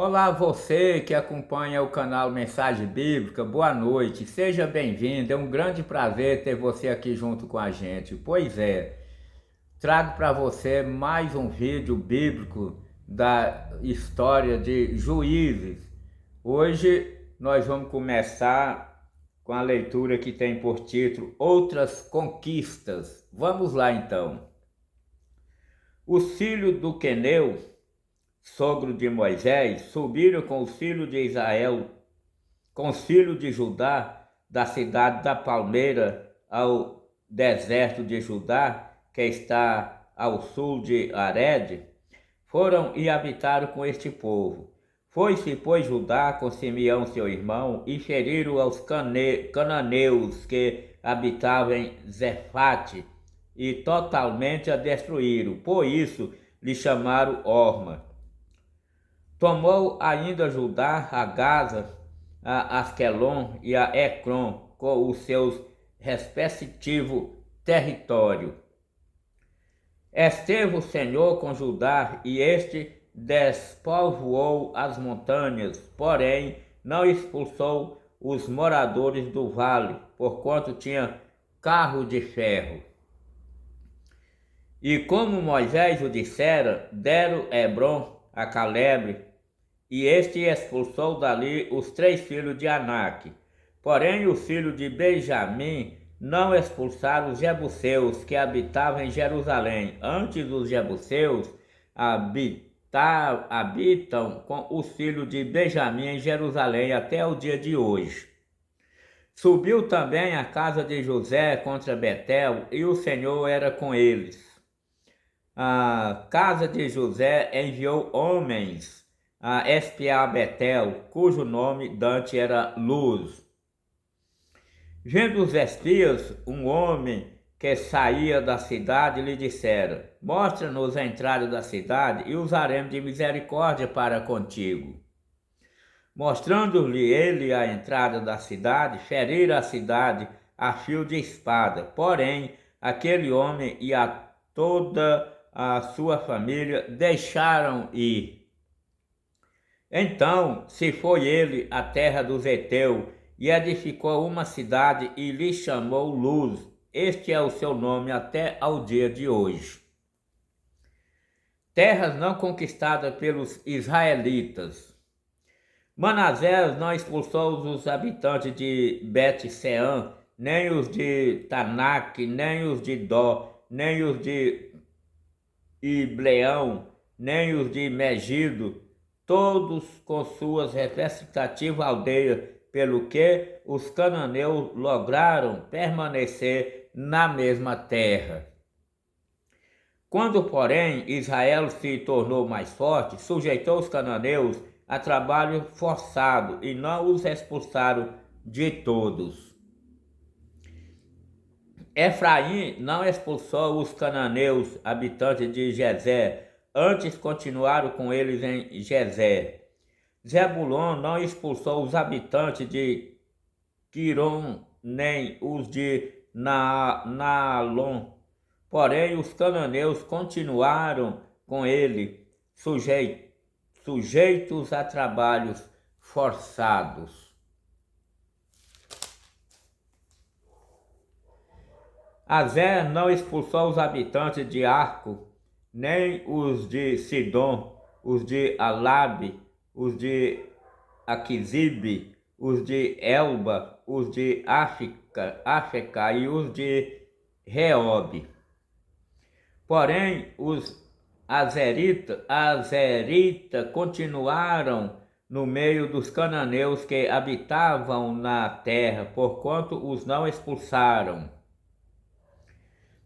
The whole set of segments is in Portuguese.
Olá, você que acompanha o canal Mensagem Bíblica, boa noite, seja bem-vindo. É um grande prazer ter você aqui junto com a gente. Pois é, trago para você mais um vídeo bíblico da história de Juízes. Hoje nós vamos começar com a leitura que tem por título Outras Conquistas. Vamos lá então. Os filhos do Queneu, sogro de Moisés, subiram com os filhos de Israel, com os filhos de Judá, da cidade da Palmeira ao deserto de Judá, que está ao sul de Arede, foram e habitaram com este povo. Foi-se, pois, Judá com Simeão seu irmão, e feriram aos cananeus que habitavam em Zefate, e totalmente a destruíram. Por isso lhe chamaram Orma. Tomou ainda Judá a Gaza, a Asquelon e a Ecrom, com os seus respectivos territórios. Esteve o Senhor com Judá, e este despovoou as montanhas, porém não expulsou os moradores do vale, porquanto tinha carro de ferro. E como Moisés o dissera, deram Hebron a Caleb, e este expulsou dali os 3 filhos de Anak. Porém os filhos de Benjamim não expulsaram os jebuseus que habitavam em Jerusalém. Antes os jebuseus habitam com os filhos de Benjamim em Jerusalém até o dia de hoje. Subiu também a casa de José contra Betel, e o Senhor era com eles. A casa de José enviou homens a espiar Betel, cujo nome Dante era Luz. Vendo os espias, um homem que saía da cidade lhe dissera: mostra-nos a entrada da cidade e usaremos de misericórdia para contigo. Mostrando-lhe ele a entrada da cidade, feriram a cidade a fio de espada. Porém, aquele homem e a toda a sua família deixaram ir. Então se foi ele à terra dos heteus e edificou uma cidade e lhe chamou Luz. Este é o seu nome até ao dia de hoje. Terras não conquistadas pelos israelitas. Manassés não expulsou os habitantes de Bet-Sean, nem os de Tanak, nem os de Dó, nem os de Ibleão, nem os de Megido, todos com suas respectivas aldeias, pelo que os cananeus lograram permanecer na mesma terra. Quando, porém, Israel se tornou mais forte, sujeitou os cananeus a trabalho forçado e não os expulsaram de todos. Efraim não expulsou os cananeus, habitantes de Gezer, antes continuaram com eles em Gezer. Zebulon não expulsou os habitantes de Quirom, nem os de Naalon. Porém, os cananeus continuaram com ele, sujeitos a trabalhos forçados. Azer não expulsou os habitantes de Arco, nem os de Sidom, os de Alabe, os de Aquizib, os de Elba, os de Afeca e os de Reob. Porém, os azeritas continuaram no meio dos cananeus que habitavam na terra, porquanto os não expulsaram.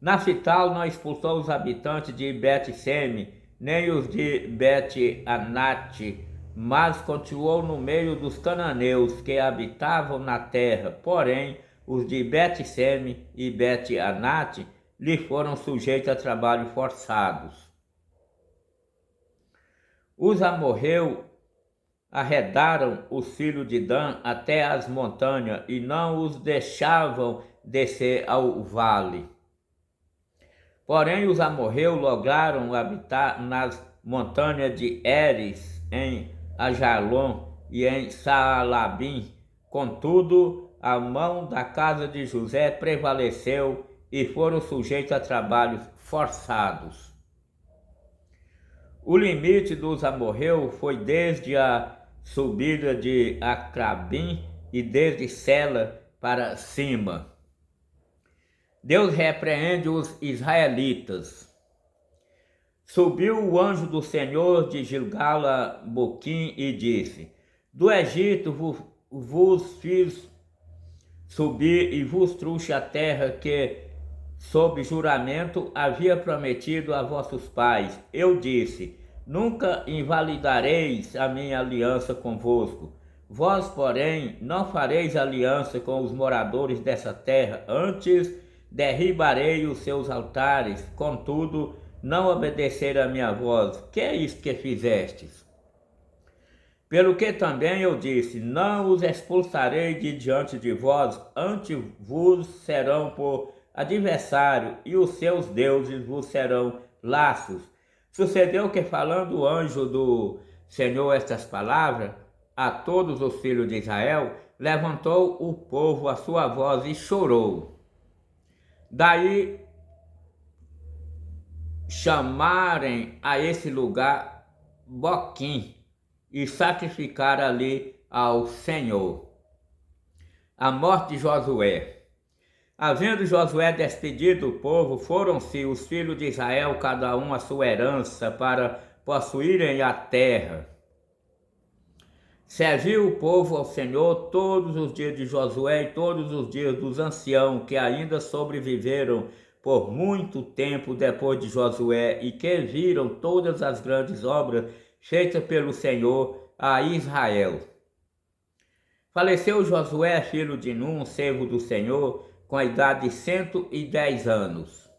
Naphtali não expulsou os habitantes de Bet-Seme, nem os de Bet-Anate, mas continuou no meio dos cananeus que habitavam na terra. Porém, os de Bet-Seme e Bet-Anate lhe foram sujeitos a trabalho forçados. Os amorreus arredaram os filhos de Dan até as montanhas e não os deixavam descer ao vale. Porém, os amorreus lograram habitar nas montanhas de Eres, em Ajalon e em Saalabim. Contudo, a mão da casa de José prevaleceu e foram sujeitos a trabalhos forçados. O limite dos amorreus foi desde a subida de Acrabim e desde Sela para cima. Deus repreende os israelitas. Subiu o anjo do Senhor de Gilgal a Boquim e disse: Do Egito vos fiz subir e vos trouxe a terra que, sob juramento, havia prometido a vossos pais. Eu disse: Nunca invalidareis a minha aliança convosco. Vós, porém, não fareis aliança com os moradores dessa terra, antes derribarei os seus altares. Contudo, não obedeceram a minha voz. Que é isto que fizestes? Pelo que também eu disse: Não os expulsarei de diante de vós, antes vos serão por adversário, e os seus deuses vos serão laços. Sucedeu que, falando o anjo do Senhor estas palavras a todos os filhos de Israel, levantou o povo a sua voz e chorou. Daí chamarem a esse lugar Boquim e sacrificaram ali ao Senhor. A morte de Josué. Havendo Josué despedido o povo, foram-se os filhos de Israel, cada um a sua herança, para possuírem a terra. Serviu o povo ao Senhor todos os dias de Josué e todos os dias dos anciãos que ainda sobreviveram por muito tempo depois de Josué e que viram todas as grandes obras feitas pelo Senhor a Israel. Faleceu Josué, filho de Num, servo do Senhor, com a idade de 110 anos.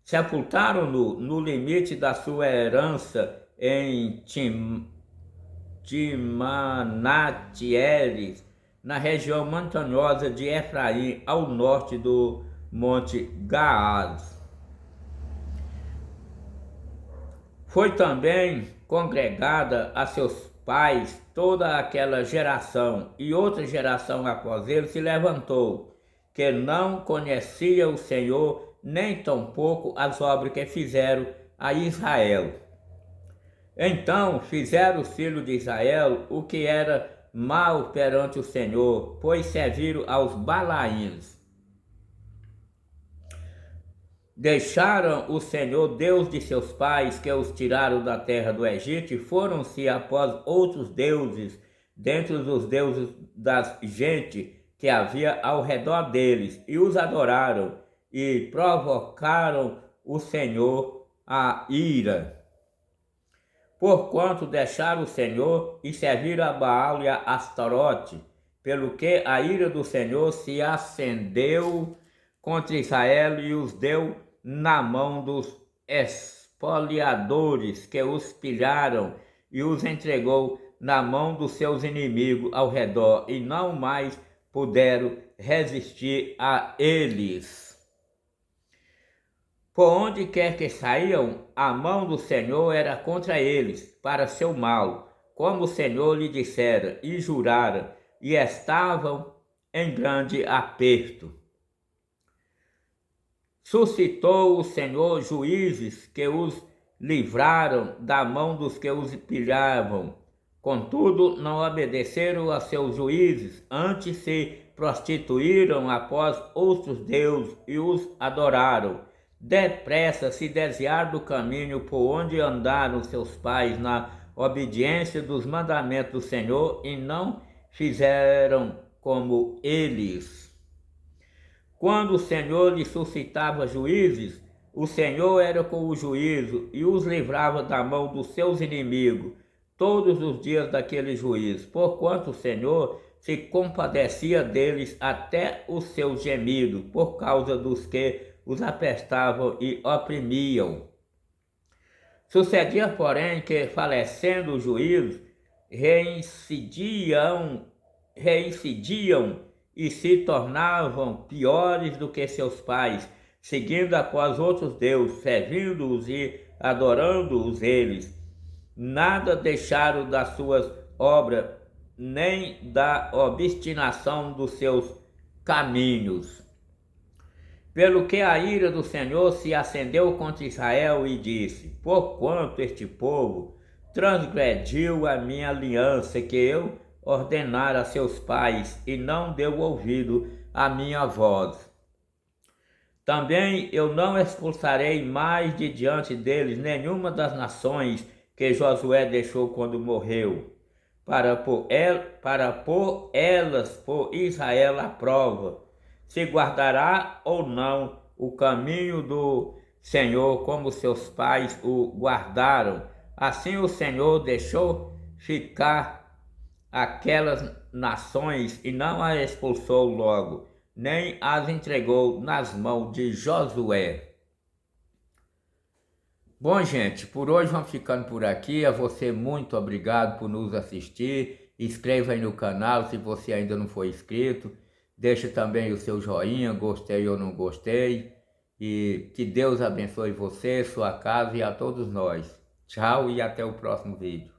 Sepultaram-no no limite da sua herança em Timanatieres, na região montanhosa de Efraim, ao norte do Monte Gaás. Foi também congregada a seus pais toda aquela geração, e outra geração após ele se levantou, que não conhecia o Senhor, nem tampouco as obras que fizeram a Israel. Então fizeram os filhos de Israel o que era mal perante o Senhor, pois serviram aos Balaíns. Deixaram o Senhor, Deus de seus pais, que os tiraram da terra do Egito, e foram-se após outros deuses, dentre os deuses das gente que havia ao redor deles, e os adoraram, e provocaram o Senhor a ira. Porquanto deixaram o Senhor e serviram a Baal e a Astarote, pelo que a ira do Senhor se acendeu contra Israel e os deu na mão dos espoliadores que os pilharam e os entregou na mão dos seus inimigos ao redor, e não mais puderam resistir a eles. Por onde quer que saíam, a mão do Senhor era contra eles, para seu mal, como o Senhor lhe dissera e jurara, e estavam em grande aperto. Suscitou o Senhor juízes que os livraram da mão dos que os pilhavam. Contudo, não obedeceram a seus juízes, antes se prostituíram após outros deuses e os adoraram. Depressa se desviaram do caminho por onde andaram seus pais na obediência dos mandamentos do Senhor e não fizeram como eles. Quando o Senhor lhe suscitava juízes, o Senhor era com o juízo e os livrava da mão dos seus inimigos todos os dias daquele juízo, porquanto o Senhor se compadecia deles até os seus gemidos, por causa dos que os apertavam e oprimiam. Sucedia, porém, que, falecendo o juízo, reincidiam e se tornavam piores do que seus pais, seguindo após outros deuses, servindo-os e adorando-os eles. nada deixaram das suas obras, nem da obstinação dos seus caminhos. Pelo que a ira do Senhor se acendeu contra Israel e disse: porquanto este povo transgrediu a minha aliança que eu ordenara a seus pais e não deu ouvido à minha voz. Também eu não expulsarei mais de diante deles nenhuma das nações que Josué deixou quando morreu, para pôr elas por Israel à prova, se guardará ou não o caminho do Senhor como seus pais o guardaram. Assim o Senhor deixou ficar aquelas nações e não as expulsou logo, nem as entregou nas mãos de Josué. Bom, gente, por hoje vamos ficando por aqui. A você muito obrigado por nos assistir. Inscreva aí no canal se você ainda não for inscrito. Deixa também o seu joinha, gostei ou não gostei. E que Deus abençoe você, sua casa e a todos nós. Tchau e até o próximo vídeo.